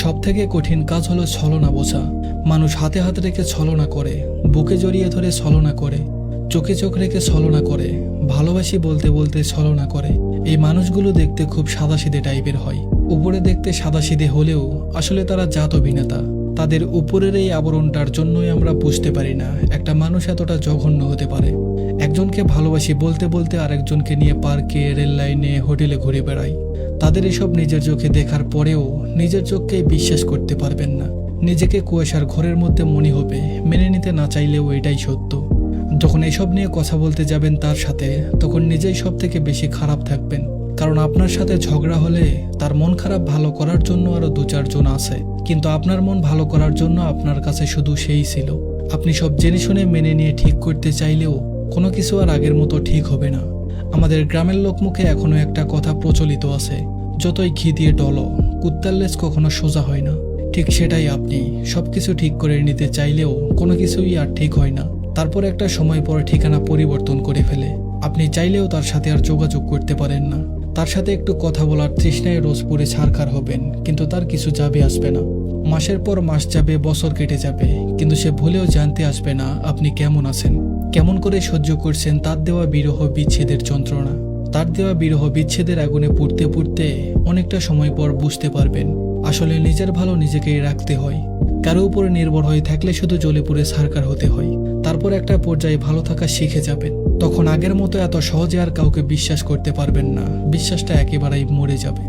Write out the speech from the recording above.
সবথেকে কঠিন কাজ হলো ছলনা বোঝা। মানুষ হাতে হাত রেখে ছলনা করে, বুকে জড়িয়ে ধরে ছলনা করে, চোখে চোখ রেখে ছলনা করে, ভালোবাসি বলতে বলতে ছলনা করে। এই মানুষগুলো দেখতে খুব সাদাসিধে টাইপের হয়। উপরে দেখতে সাদাসিধে হলেও আসলে তারা জাত অভিনেতা। তাদের উপরের এই আবরণটার জন্যই আমরা বুঝতে পারি না একটা মানুষ এতটা জঘন্য হতে পারে। একজনকে ভালোবাসি বলতে বলতে আরেকজনকে নিয়ে পার্কে, রেল লাইনে, হোটেলে ঘুরে বেড়ায়। তাদের এসব নিজের চোখে দেখার পরেও নিজের চোখকেই বিশ্বাস করতে পারবেন না। নিজেকে কুয়াশার ঘরের মধ্যে মনে হবে, মেনে নিতে না চাইলেও এটাই সত্য। যখন এসব নিয়ে কথা বলতে যাবেন তার সাথে, তখন নিজেই সব থেকে বেশি খারাপ থাকবেন। কারণ আপনার সাথে ঝগড়া হলে তার মন খারাপ ভালো করার জন্য আরো 2-4 জন আছে, কিন্তু আপনার মন ভালো করার জন্য আপনার কাছে শুধু সেই ছিল। আপনি সব জেনে শুনে মেনে নিয়ে ঠিক করতে চাইলেও কোনো কিছু আর আগের মতো ঠিক হবে না। আমাদের গ্রামের লোকমুখে এখনো একটা কথা প্রচলিত আছে, যতই ঘি দিয়ে ডলো, কুত্তার লেজ কখনো সোজা হয় না। ঠিক সেটাই, আপনি সবকিছু ঠিক করে নিতে চাইলেও কোনো কিছুই আর ঠিক হয় না। তারপর একটা সময় পর ঠিকানা পরিবর্তন করে ফেলে। আপনি চাইলেও তার সাথে আর যোগাযোগ করতে পারেন না। তার সাথে একটু কথা বলার তৃষ্ণায় রোজ পুরে ছারখার হবেন, কিন্তু তার কিছু যাবে আসবে না। মাসের পর মাস যাবে, বছর কেটে যাবে, কিন্তু সে ভুলেও জানতে আসবে না আপনি কেমন আছেন, কেমন করে সহ্য করছেন তার দেওয়া বিরহ বিচ্ছেদের যন্ত্রণা। তার দেওয়া বিরহ বিচ্ছেদের আগুনে পুড়তে পুড়তে অনেকটা সময় পর বুঝতে পারবেন আসলে নিজের ভালো নিজেকেই রাখতে হয়। কারো উপরে নির্ভর হয়ে থাকলে শুধু জ্বলে পুড়ে ছারখার হতে হয়। তারপর একটা পর্যায়ে ভালো থাকা শিখে যাবেন, তখন আগের মতো এত সহজে আর কাউকে বিশ্বাস করতে পারবেন না। বিশ্বাসটা একেবারেই মরে যাবে।